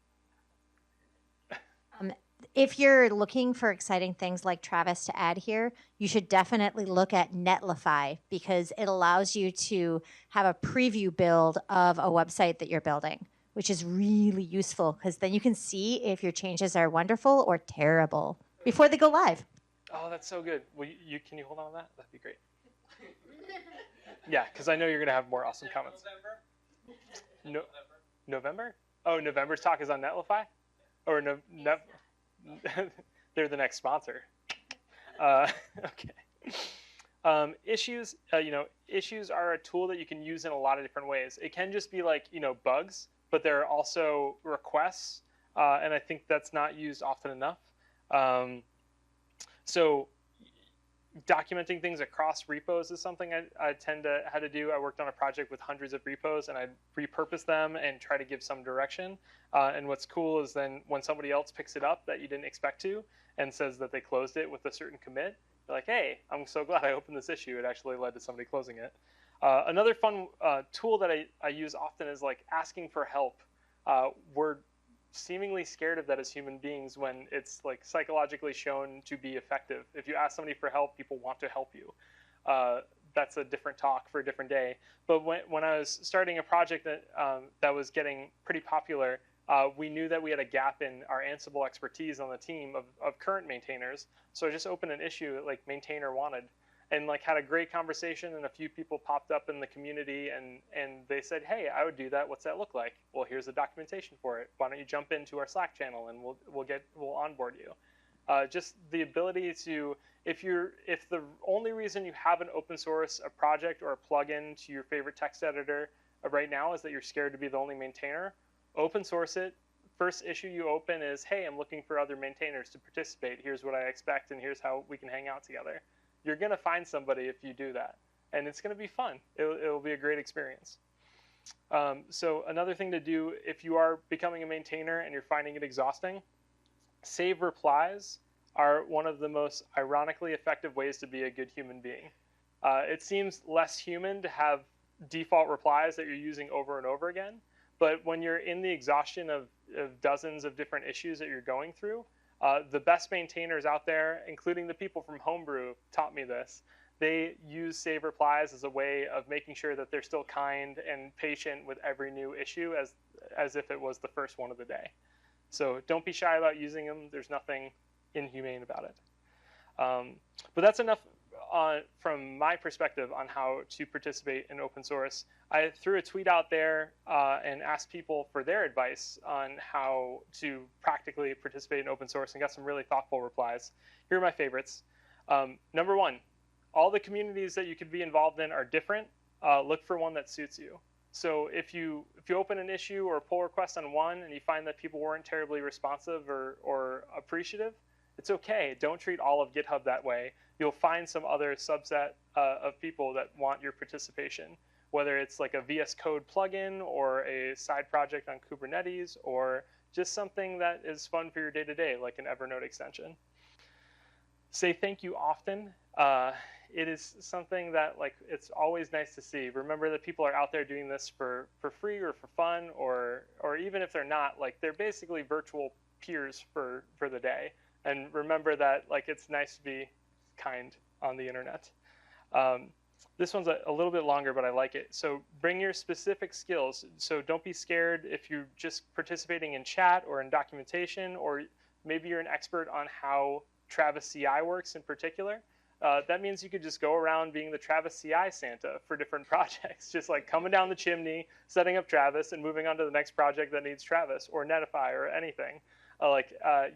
on. If you're looking for exciting things like Travis to add here, you should definitely look at Netlify because it allows you to have a preview build of a website that you're building, which is really useful because then you can see if your changes are wonderful or terrible before they go live. Oh, that's so good. Well, can you hold on to that? That'd be great. Yeah, because I know you're going to have more awesome comments. November? Oh, November's talk is on Netlify? Or they're the next sponsor. Okay. Issues, issues are a tool that you can use in a lot of different ways. It can just be like, bugs, but there are also requests, and I think that's not used often enough. So documenting things across repos is something I tend to how to do. I worked on a project with hundreds of repos, and I'd repurpose them and try to give some direction. And what's cool is then when somebody else picks it up that you didn't expect to and says that they closed it with a certain commit, they're like, hey, I'm so glad I opened this issue. It actually led to somebody closing it. Another fun tool that I use often is like asking for help. We're seemingly scared of that as human beings when it's like psychologically shown to be effective. If you ask somebody for help, people want to help you. That's a different talk for a different day. But when I was starting a project that was getting pretty popular, we knew that we had a gap in our Ansible expertise on the team of current maintainers. So I just opened an issue like maintainer wanted, and like had a great conversation, and a few people popped up in the community and they said, hey, I would do that. What's that look like? Well, here's the documentation for it. Why don't you jump into our Slack channel and we'll onboard you. Just the ability to, if the only reason you haven't open source a project or a plugin to your favorite text editor right now is that you're scared to be the only maintainer. Open source it. First issue you open is, hey, I'm looking for other maintainers to participate. Here's what I expect, and here's how we can hang out together. You're going to find somebody if you do that, and it's going to be fun. It'll be a great experience. So another thing to do if you are becoming a maintainer and you're finding it exhausting, save replies are one of the most ironically effective ways to be a good human being. It seems less human to have default replies that you're using over and over again, but when you're in the exhaustion of dozens of different issues that you're going through, the best maintainers out there, including the people from Homebrew, taught me this. They use save replies as a way of making sure that they're still kind and patient with every new issue as if it was the first one of the day. So don't be shy about using them. There's nothing inhumane about it. But that's enough from my perspective on how to participate in open source. I threw a tweet out there and asked people for their advice on how to practically participate in open source and got some really thoughtful replies. Here are my favorites. Number one, all the communities that you could be involved in are different. Look for one that suits you. So if you open an issue or a pull request on one and you find that people weren't terribly responsive or appreciative, it's okay. Don't treat all of GitHub that way. You'll find some other subset of people that want your participation, whether it's like a VS Code plugin or a side project on Kubernetes or just something that is fun for your day-to-day, like an Evernote extension. Say thank you often. It is something that it's always nice to see. Remember that people are out there doing this for free or for fun, or even if they're not, they're basically virtual peers for the day. And remember that it's nice to be kind on the internet. This one's a little bit longer, but I like it. So bring your specific skills. So don't be scared if you're just participating in chat or in documentation, or maybe you're an expert on how Travis CI works in particular. That means you could just go around being the Travis CI Santa for different projects, just coming down the chimney, setting up Travis, and moving on to the next project that needs Travis or Netlify or anything.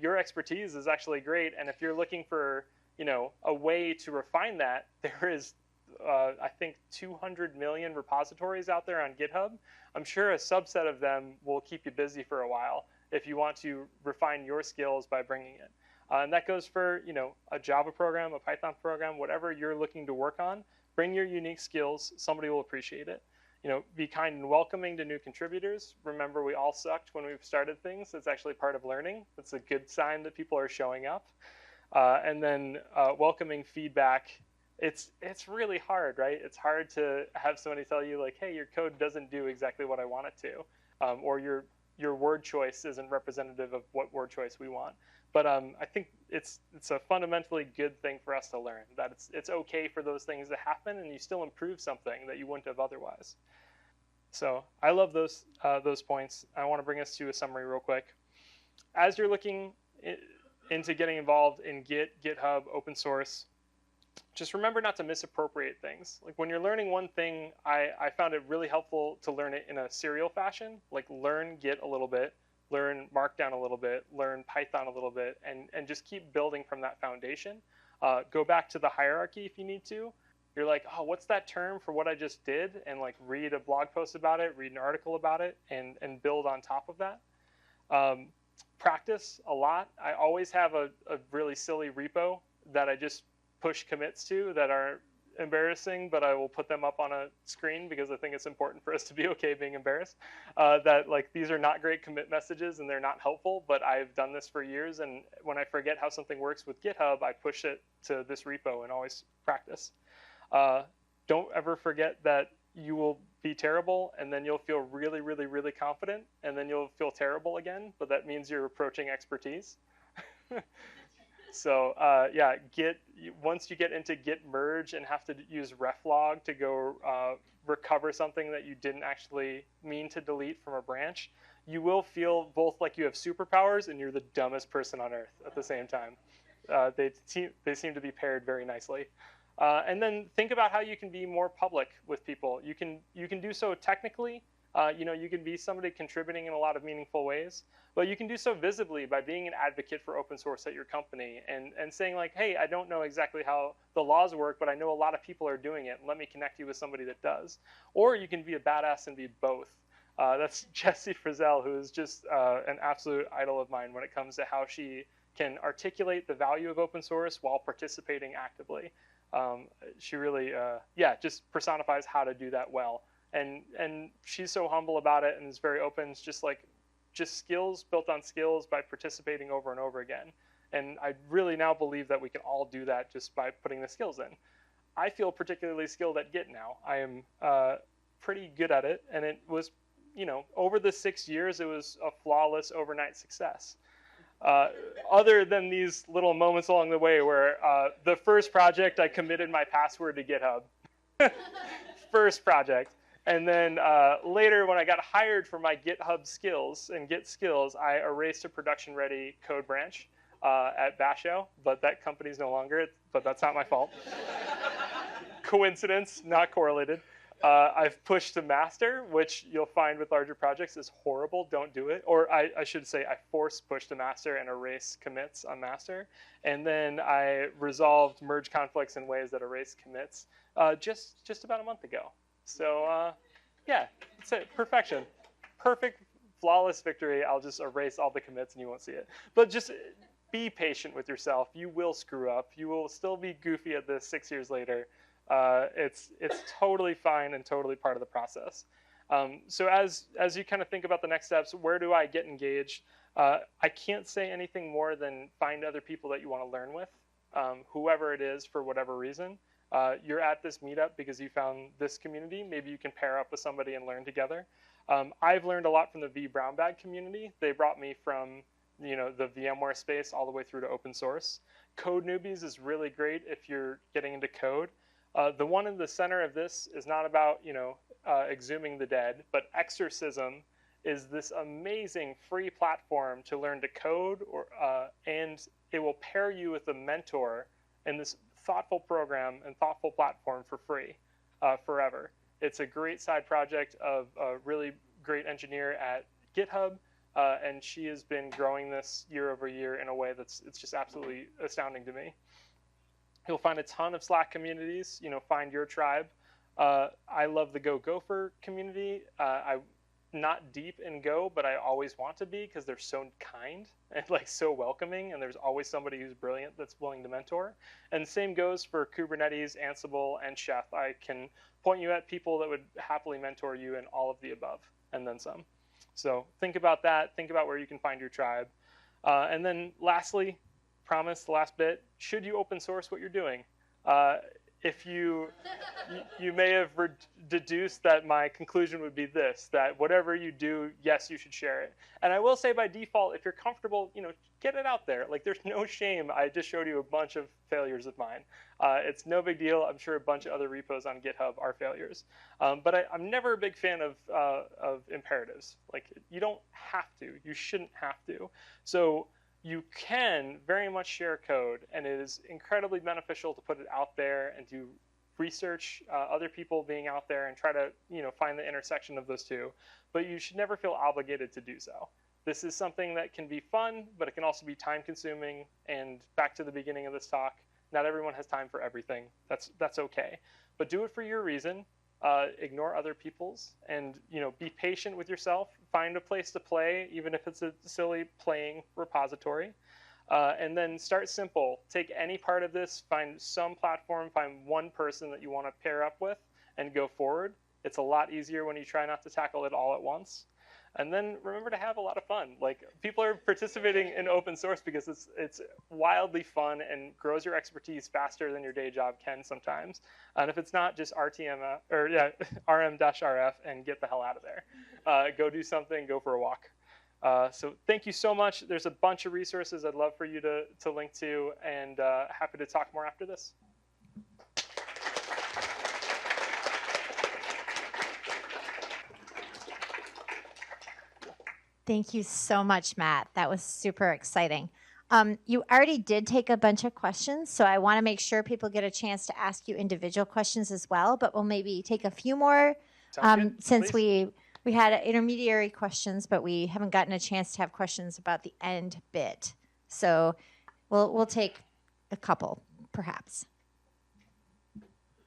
Your expertise is actually great, and if you're looking for a way to refine that, there is I think 200 million repositories out there on GitHub. I'm sure a subset of them will keep you busy for a while if you want to refine your skills by bringing it. And that goes for a Java program, a Python program, whatever you're looking to work on. Bring your unique skills. Somebody will appreciate it. Be kind and welcoming to new contributors. Remember, we all sucked when we started things. It's actually part of learning. It's a good sign that people are showing up. And then welcoming feedback. It's really hard, right? It's hard to have somebody tell you hey, your code doesn't do exactly what I want it to, or your word choice isn't representative of what word choice we want. But I think it's a fundamentally good thing for us to learn, that it's okay for those things to happen and you still improve something that you wouldn't have otherwise. So I love those points. I want to bring us to a summary real quick. As you're looking into getting involved in GitHub, open source, just remember not to misappropriate things. When you're learning one thing, I found it really helpful to learn it in a serial fashion, learn Git a little bit, learn Markdown a little bit, learn Python a little bit, and just keep building from that foundation. Go back to the hierarchy if you need to. You're oh, what's that term for what I just did? And read a blog post about it, read an article about it, and build on top of that. Practice a lot. I always have a really silly repo that I just push commits to that are embarrassing, but I will put them up on a screen because I think it's important for us to be okay being embarrassed. That these are not great commit messages and they're not helpful, but I've done this for years, and when I forget how something works with GitHub, I push it to this repo and always practice. Don't ever forget that you will be terrible, and then you'll feel really, really, really confident, and then you'll feel terrible again, but that means you're approaching expertise. So yeah, once you get into Git merge and have to use reflog to go recover something that you didn't actually mean to delete from a branch, you will feel both like you have superpowers and you're the dumbest person on earth at the same time. They seem to be paired very nicely. And then think about how you can be more public with people. You can do so technically You can be somebody contributing in a lot of meaningful ways, but you can do so visibly by being an advocate for open source at your company and saying like, hey, I don't know exactly how the laws work, but I know a lot of people are doing it. Let me connect you with somebody that does. Or you can be a badass and be both. That's Jessie Frizzell, who is just an absolute idol of mine when it comes to how she can articulate the value of open source while participating actively. She really, just personifies how to do that well. And she's so humble about it and is very open. It's just skills built on skills by participating over and over again. And I really now believe that we can all do that just by putting the skills in. I feel particularly skilled at Git now. I am pretty good at it, and it was, over the 6 years, it was a flawless overnight success. Other than these little moments along the way where the first project I committed my password to GitHub. First project. And then later when I got hired for my GitHub skills and Git skills, I erased a production-ready code branch at Basho, but that company's no longer, but that's not my fault. Coincidence, not correlated. I've pushed to master, which you'll find with larger projects is horrible. Don't do it. Or I should say I force push to master and erase commits on master. And then I resolved merge conflicts in ways that erase commits just about a month ago. So yeah, that's it. Perfection. Perfect, flawless victory. I'll just erase all the commits and you won't see it. But just be patient with yourself. You will screw up. You will still be goofy at this 6 years later. It's totally fine and totally part of the process. So as you kind of think about the next steps, where do I get engaged? I can't say anything more than find other people that you want to learn with, whoever it is for whatever reason. You're at this meetup because you found this community. Maybe you can pair up with somebody and learn together. I've learned a lot from the V Brown Bag community. They brought me from the VMware space all the way through to open source. Code Newbies is really great if you're getting into code. The one in the center of this is not about exhuming the dead, but Exorcism is this amazing free platform to learn to code, and it will pair you with a mentor in this thoughtful program and thoughtful platform for free forever. It's a great side project of a really great engineer at GitHub, and she has been growing this year over year in a way it's just absolutely astounding to me. You'll find a ton of Slack communities. Find your tribe. I love the Go Gopher community. I'm not deep in Go, but I always want to be because they're so kind and so welcoming, and there's always somebody who's brilliant that's willing to mentor. And same goes for Kubernetes, Ansible, and Chef. I can point you at people that would happily mentor you in all of the above, and then some. So think about that. Think about where you can find your tribe. And then lastly, promise the last bit, should you open source what you're doing? If you may have deduced that my conclusion would be this, that whatever you do, yes, you should share it. And I will say by default, if you're comfortable, get it out there. There's no shame. I just showed you a bunch of failures of mine. It's no big deal. I'm sure a bunch of other repos on GitHub are failures. But I'm never a big fan of imperatives. You don't have to. You shouldn't have to. So you can very much share code, and it is incredibly beneficial to put it out there and to research other people being out there and try to find the intersection of those two. But you should never feel obligated to do so. This is something that can be fun, but it can also be time consuming. And back to the beginning of this talk, not everyone has time for everything. That's okay. But do it for your reason. Ignore other people's, and be patient with yourself. Find a place to play, even if it's a silly playing repository, and then start simple. Take any part of this, find some platform, find one person that you want to pair up with, and go forward. It's a lot easier when you try not to tackle it all at once. And then remember to have a lot of fun. People are participating in open source because it's wildly fun and grows your expertise faster than your day job can sometimes. And if it's not, just rm-rf and get the hell out of there. Go do something, go for a walk. So thank you so much. There's a bunch of resources I'd love for you to link to, and happy to talk more after this. Thank you so much, Matt. That was super exciting. You already did take a bunch of questions, so I want to make sure people get a chance to ask you individual questions as well, but we'll maybe take a few more since we We had intermediary questions, but we haven't gotten a chance to have questions about the end bit. So we'll take a couple, perhaps.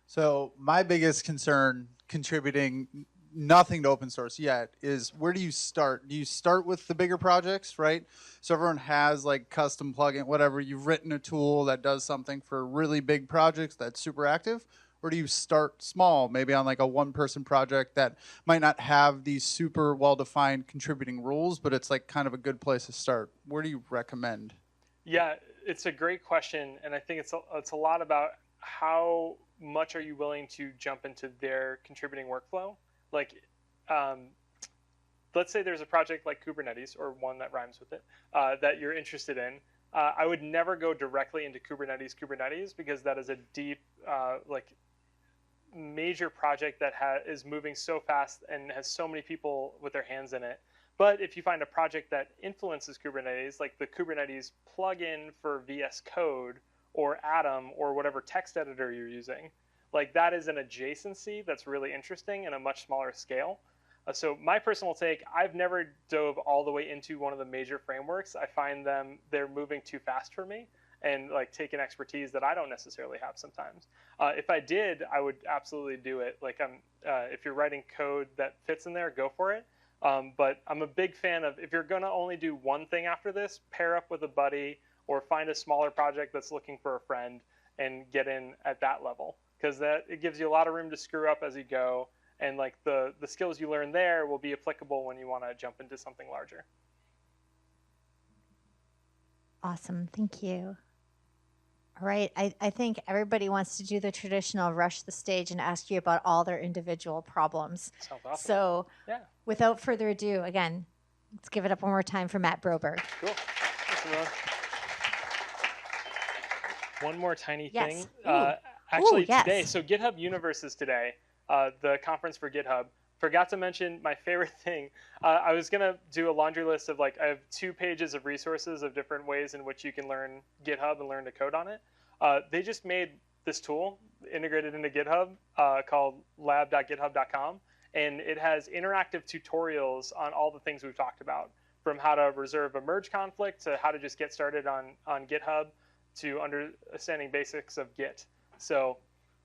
So my biggest concern contributing nothing to open source yet is where do you start? Do you start with the bigger projects, right? So everyone has like custom plugin, whatever. You've written a tool that does something for really big projects that's super active. Or do you start small, maybe on like a one-person project that might not have these super well-defined contributing rules, but it's like kind of a good place to start? Where do you recommend? Yeah, it's a great question, and I think it's a lot about how much are you willing to jump into their contributing workflow. Like, let's say there's a project like Kubernetes, or one that rhymes with it, that you're interested in. I would never go directly into Kubernetes because that is a deep, like, major project that is moving so fast and has so many people with their hands in it. But if you find a project that influences Kubernetes, like the Kubernetes plugin for VS Code or Atom or whatever text editor you're using, like that is an adjacency that's really interesting in a much smaller scale. So my personal take, I've never dove all the way into one of the major frameworks. I find they're moving too fast for me and like take an expertise that I don't necessarily have sometimes. If I did, I would absolutely do it. Like if you're writing code that fits in there, go for it. But I'm a big fan of, if you're going to only do one thing after this, pair up with a buddy or find a smaller project that's looking for a friend and get in at that level, because it gives you a lot of room to screw up as you go. And like the skills you learn there will be applicable when you want to jump into something larger. Awesome. Thank you. All right. I think everybody wants to do the traditional rush the stage and ask you about all their individual problems. Sounds awesome. So yeah. Without further ado, again, let's give it up one more time for Matt Broberg. Cool. Thanks, one more tiny thing. Actually, today, so GitHub Universe is today, the conference for GitHub. Forgot to mention my favorite thing. I was going to do a laundry list of I have 2 pages of resources of different ways in which you can learn GitHub and learn to code on it. They just made this tool integrated into GitHub called lab.github.com. And it has interactive tutorials on all the things we've talked about, from how to reserve a merge conflict to how to just get started on GitHub to understanding basics of Git. So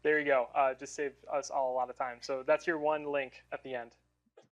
there you go. Just saved us all a lot of time. So that's your one link at the end.